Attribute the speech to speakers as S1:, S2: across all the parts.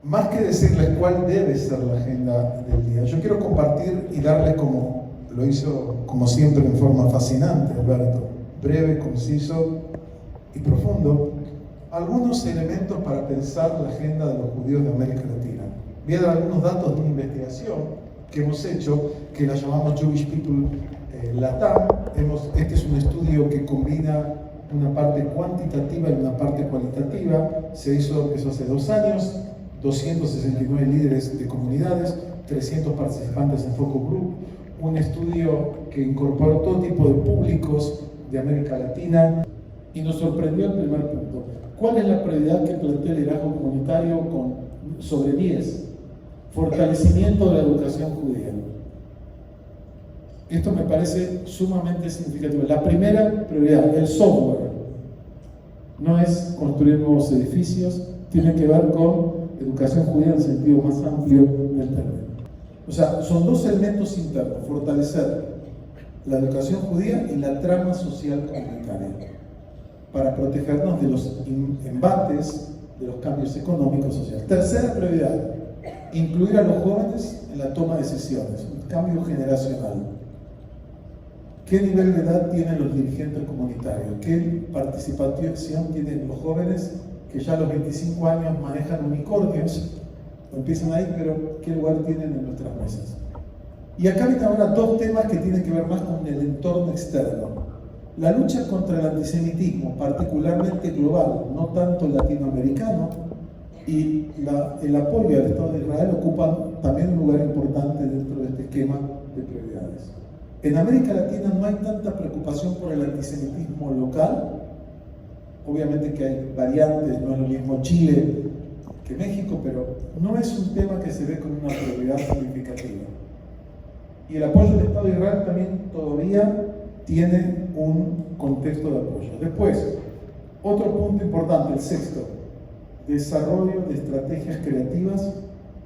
S1: más que decirles cuál debe ser la agenda del día, yo quiero compartir y darles, como lo hizo, como siempre, en forma fascinante, Alberto, breve, conciso y profundo, algunos elementos para pensar la agenda de los judíos de América Latina. Voy a dar algunos datos de una investigación que hemos hecho, que la llamamos Jewish People Latam. Este es un estudio que combina una parte cuantitativa y una parte cualitativa. Empezó hace 2 años, 269 líderes de comunidades, 300 participantes en Focus Group, un estudio que incorporó todo tipo de públicos de América Latina, y nos sorprendió el primer punto. ¿Cuál es la prioridad que plantea el liderazgo comunitario sobre 10? Fortalecimiento de la educación judía. Esto me parece sumamente significativo. La primera prioridad, el software, no es construir nuevos edificios, tiene que ver con educación judía en el sentido más amplio del término. O sea, son 2 elementos internos: fortalecer la educación judía y la trama social comunitaria, para protegernos de los embates de los cambios económicos y sociales. Tercera prioridad, incluir a los jóvenes en la toma de decisiones, un cambio generacional. ¿Qué nivel de edad tienen los dirigentes comunitarios? ¿Qué participación tienen los jóvenes que ya a los 25 años manejan unicornios? Empiezan ahí, pero ¿qué lugar tienen en nuestras mesas? Y acá vienen ahora 2 temas que tienen que ver más con el entorno externo. La lucha contra el antisemitismo, particularmente global, no tanto latinoamericano, y el apoyo al Estado de Israel ocupan también un lugar importante dentro de este esquema de prioridades. En América Latina no hay tanta preocupación por el antisemitismo local. Obviamente que hay variantes, no es lo mismo Chile que México, pero no es un tema que se ve con una prioridad significativa. Y el apoyo del Estado de Israel también todavía tiene un contexto de apoyo. Después, otro punto importante, el sexto: desarrollo de estrategias creativas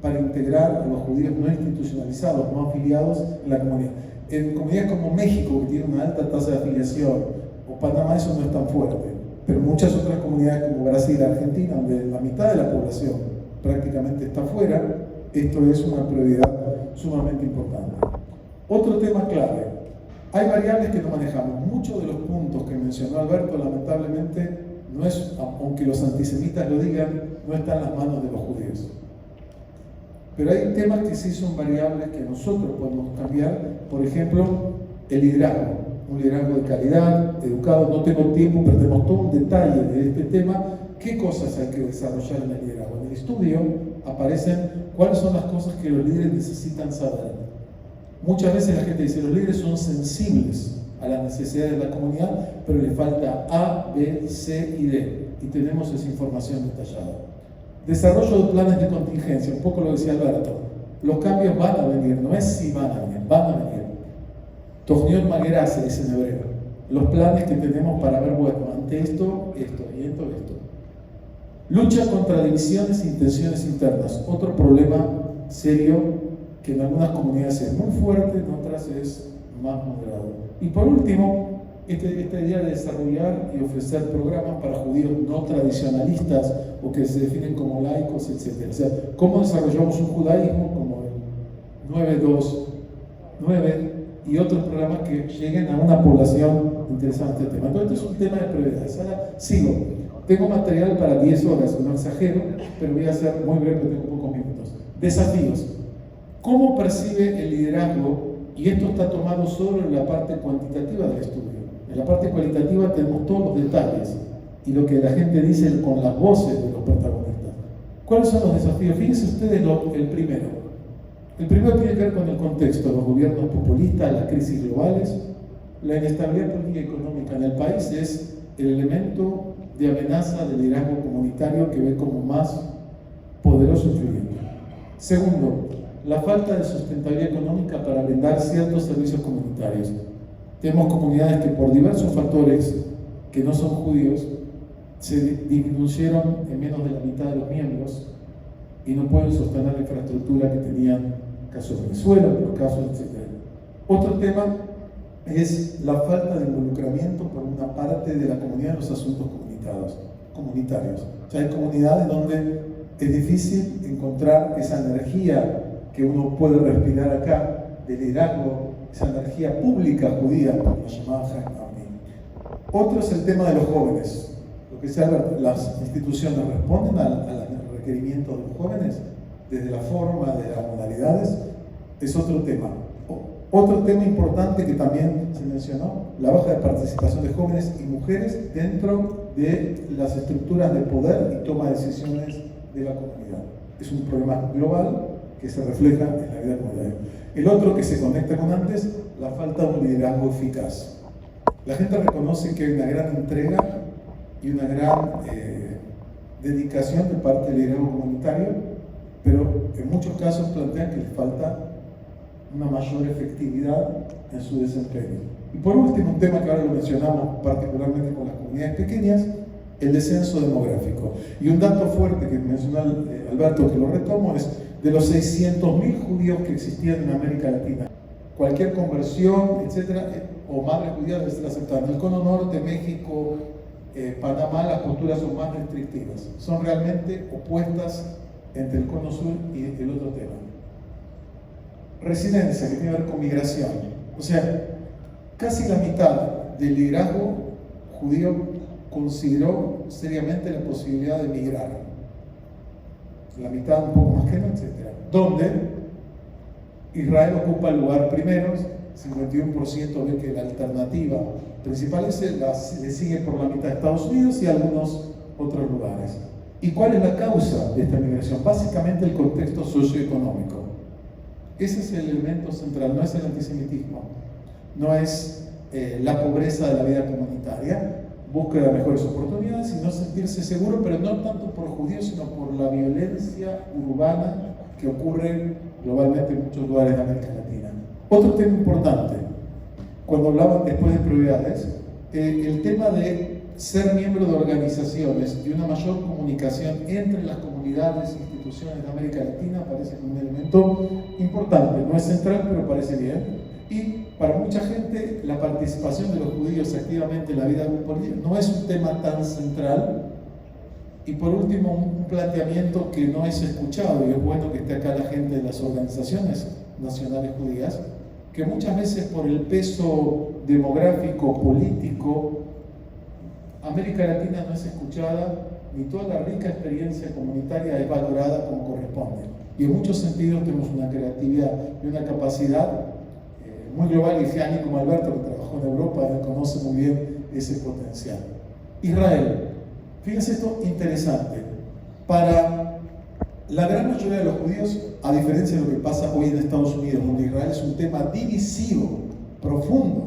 S1: para integrar a los judíos no institucionalizados, no afiliados en la comunidad. En comunidades como México, que tiene una alta tasa de afiliación, o Panamá, eso no es tan fuerte, pero muchas otras comunidades como Brasil y Argentina, donde la mitad de la población prácticamente está fuera, esto es una prioridad sumamente importante. Otro tema clave: hay variables que no manejamos. Muchos de los puntos que mencionó Alberto, lamentablemente, no es, aunque los antisemitas lo digan, no están en las manos de los judíos. Pero hay temas que sí son variables que nosotros podemos cambiar. Por ejemplo, el liderazgo. Un liderazgo de calidad, educado. No tengo tiempo, pero tenemos todo un detalle de este tema. ¿Qué cosas hay que desarrollar en el liderazgo? En el estudio aparecen cuáles son las cosas que los líderes necesitan saber. Muchas veces la gente dice: los líderes son sensibles a las necesidades de la comunidad, pero le falta A, B, C y D. Y tenemos esa información detallada. Desarrollo de planes de contingencia, un poco lo decía Alberto. Los cambios van a venir, no es si van a venir, van a venir. Tochniyot Maguera se dice en hebreo. Los planes que tenemos para ver, bueno, ante esto, esto y esto. Lucha contra divisiones e intenciones internas. Otro problema serio que en algunas comunidades es muy fuerte, en otras es más moderado. Y por último, esta idea de desarrollar y ofrecer programas para judíos no tradicionalistas o que se definen como laicos, etc. O sea, ¿cómo desarrollamos un judaísmo como el 929 y otros programas que lleguen a una población interesada en este tema? Entonces, este es un tema de prioridades. Ahora sigo. Tengo material para 10 horas, no exagero, pero voy a ser muy breve, tengo pocos minutos. Desafíos. ¿Cómo percibe el liderazgo? Y esto está tomado solo en la parte cuantitativa del estudio. En la parte cualitativa tenemos todos los detalles y lo que la gente dice con las voces de los protagonistas. ¿Cuáles son los desafíos? Fíjense ustedes el primero. El primero tiene que ver con el contexto, los gobiernos populistas, las crisis globales. La inestabilidad política y económica en el país es el elemento de amenaza del liderazgo comunitario que ve como más poderoso y influyente. Segundo, la falta de sustentabilidad económica para brindar ciertos servicios comunitarios. Tenemos comunidades que por diversos factores que no son judíos se disminuyeron en menos de la mitad de los miembros y no pueden sostener la infraestructura que tenían, caso de Venezuela, los casos, etc. Otro tema es la falta de involucramiento por una parte de la comunidad en los asuntos comunitarios. O sea, hay comunidades donde es difícil encontrar esa energía que uno puede respirar acá, de liderazgo, esa energía pública judía, como lo llamaba Jaime Amni. Otro es el tema de los jóvenes. Lo que se habla, las instituciones responden a los requerimientos de los jóvenes, desde la forma, de las modalidades, es otro tema. Otro tema importante que también se mencionó, la baja de participación de jóvenes y mujeres dentro de las estructuras de poder y toma de decisiones de la comunidad. Es un problema global que se refleja en la vida comunitaria. El otro que se conecta con antes, la falta de un liderazgo eficaz. La gente reconoce que hay una gran entrega y una gran dedicación de parte del liderazgo comunitario, pero en muchos casos plantean que les falta una mayor efectividad en su desempeño. Y por último, un tema que ahora lo mencionamos particularmente con las comunidades pequeñas, el descenso demográfico. Y un dato fuerte que mencionó Alberto, que lo retomo, es de los 600.000 judíos que existían en América Latina. Cualquier conversión, etcétera, o madre judía debe ser aceptada. En el cono norte, México, Panamá, las posturas son más restrictivas. Son realmente opuestas entre el cono sur y el otro tema. Residencia, que tiene que ver con migración. O sea, casi la mitad del liderazgo judío consideró seriamente la posibilidad de migrar. La mitad un poco más que no, etc. Donde Israel ocupa el lugar primero, 51% ve que la alternativa principal le sigue por la mitad de Estados Unidos y algunos otros lugares. ¿Y cuál es la causa de esta migración? Básicamente el contexto socioeconómico. Ese es el elemento central, no es el antisemitismo, no es la pobreza de la vida comunitaria, búsqueda de mejores oportunidades y no sentirse seguro, pero no tanto por judíos, sino por la violencia urbana que ocurre globalmente en muchos lugares de América Latina. Otro tema importante, cuando hablaban después de prioridades, el tema de ser miembro de organizaciones y una mayor comunicación entre las comunidades e instituciones de América Latina parece un elemento importante, no es central, pero parece bien. Y para mucha gente la participación de los judíos activamente en la vida política no es un tema tan central. Y por último, un planteamiento que no es escuchado, y es bueno que esté acá la gente de las organizaciones nacionales judías, que muchas veces por el peso demográfico, político, América Latina no es escuchada, ni toda la rica experiencia comunitaria es valorada como corresponde. Y en muchos sentidos tenemos una creatividad y una capacidad muy global, y Gianni, como Alberto, que trabajó en Europa, él conoce muy bien ese potencial. Israel. Fíjense esto interesante. Para la gran mayoría de los judíos, a diferencia de lo que pasa hoy en Estados Unidos, donde Israel es un tema divisivo, profundo,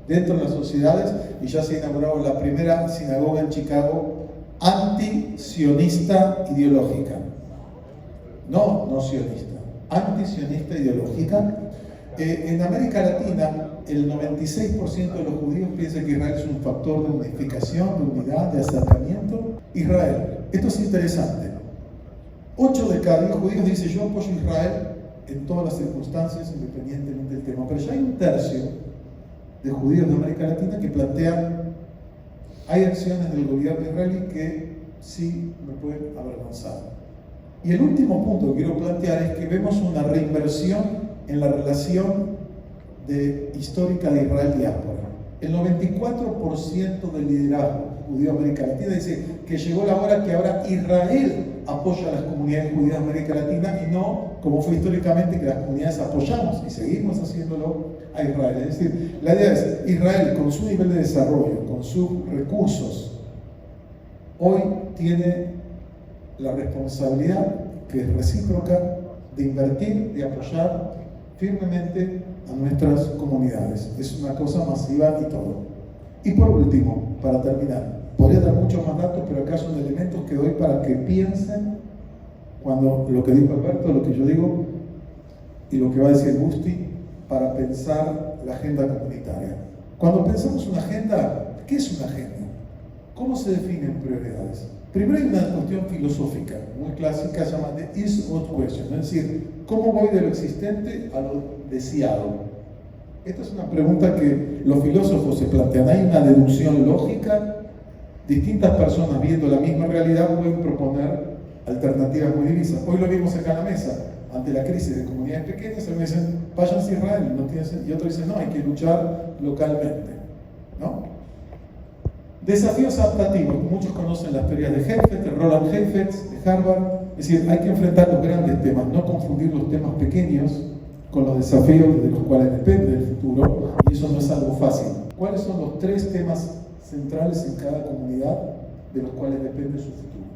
S1: dentro de las sociedades, y ya se ha inaugurado la primera sinagoga en Chicago anti-sionista ideológica. No sionista, anti-sionista ideológica. En América Latina, el 96% de los judíos piensa que Israel es un factor de unificación, de unidad, de acercamiento. Israel, esto es interesante. 8 de cada 10 judíos dicen: yo apoyo a Israel en todas las circunstancias, independientemente del tema. Pero ya hay un tercio de judíos de América Latina que plantean: hay acciones del gobierno israelí que sí me pueden avergonzar. Y el último punto que quiero plantear es que vemos una reinversión en la relación histórica de Israel-diáspora. El 94% del liderazgo judío de América Latina dice que llegó la hora que ahora Israel apoya a las comunidades judías de América Latina y no como fue históricamente que las comunidades apoyamos y seguimos haciéndolo a Israel. Es decir, la idea es Israel con su nivel de desarrollo, con sus recursos, hoy tiene la responsabilidad, que es recíproca, de invertir, de apoyar firmemente a nuestras comunidades. Es una cosa masiva y todo. Y por último, para terminar, podría dar muchos más datos, pero acá son elementos que doy para que piensen cuando lo que dijo Alberto, lo que yo digo y lo que va a decir Gusti, para pensar la agenda comunitaria. Cuando pensamos una agenda, ¿qué es una agenda? ¿Cómo se definen prioridades? Primero hay una cuestión filosófica, muy clásica, se llama the is-what question, es decir, ¿cómo voy de lo existente a lo deseado? Esta es una pregunta que los filósofos se plantean. Hay una deducción lógica, distintas personas viendo la misma realidad pueden proponer alternativas muy divisas. Hoy lo vimos acá en la mesa, ante la crisis de comunidades pequeñas, algunos dicen, váyanse a Israel, no tiene sentido. Y otros dicen, no, hay que luchar localmente, ¿no? Desafíos adaptativos. Muchos conocen las teorías de Heifetz, de Roland Heifetz, de Harvard. Es decir, hay que enfrentar los grandes temas, no confundir los temas pequeños con los desafíos de los cuales depende el futuro, y eso no es algo fácil. ¿Cuáles son los 3 temas centrales en cada comunidad de los cuales depende su futuro?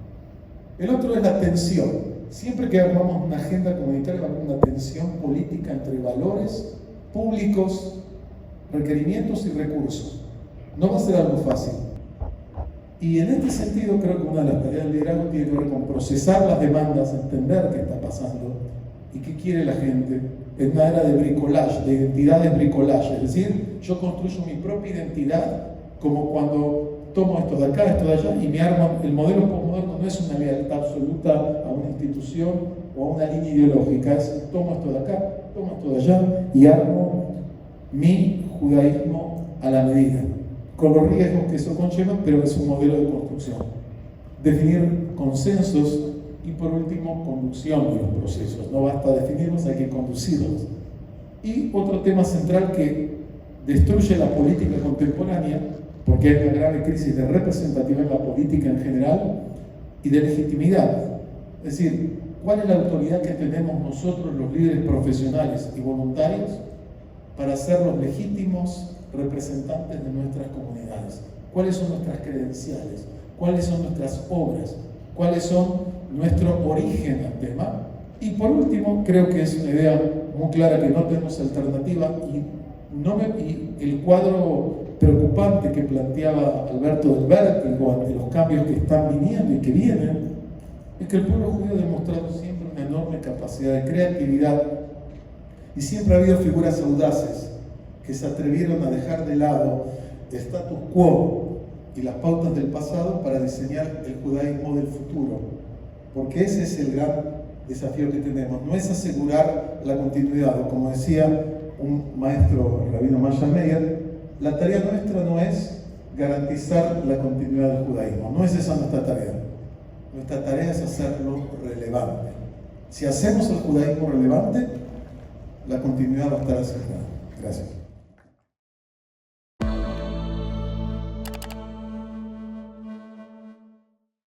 S1: El otro es la tensión. Siempre que armamos una agenda comunitaria va a haber una tensión política entre valores públicos, requerimientos y recursos. No va a ser algo fácil. Y en este sentido creo que una de las tareas del liderazgo tiene que ver con procesar las demandas, entender qué está pasando y qué quiere la gente en una era de bricolage, de identidades bricolage. Es decir, yo construyo mi propia identidad como cuando tomo esto de acá, esto de allá y me armo. El modelo postmoderno no es una lealtad absoluta a una institución o a una línea ideológica, es tomo esto de acá, tomo esto de allá y armo mi judaísmo a la medida, con los riesgos que eso conlleva, pero es un modelo de construcción. Definir consensos y, por último, conducción de los procesos. No basta definirlos, hay que conducirlos. Y otro tema central que destruye la política contemporánea, porque hay una grave crisis de representatividad en la política en general y de legitimidad. Es decir, ¿cuál es la autoridad que tenemos nosotros, los líderes profesionales y voluntarios, para ser los legítimos representantes de nuestras comunidades? ¿Cuáles son nuestras credenciales? ¿Cuáles son nuestras obras? ¿Cuáles son nuestro origen al tema? Y por último, creo que es una idea muy clara que no tenemos alternativa y el cuadro preocupante que planteaba Alberto del Vértigo ante los cambios que están viniendo y que vienen, es que el pueblo judío ha demostrado siempre una enorme capacidad de creatividad y siempre ha habido figuras audaces que se atrevieron a dejar de lado el status quo y las pautas del pasado para diseñar el judaísmo del futuro, porque ese es el gran desafío que tenemos. No es asegurar la continuidad, o como decía un maestro, el rabino Masha Meyer, la tarea nuestra no es garantizar la continuidad del judaísmo, no es esa nuestra tarea. Nuestra tarea es hacerlo relevante. Si hacemos el judaísmo relevante, la continuidad va a estar asegurada. Gracias.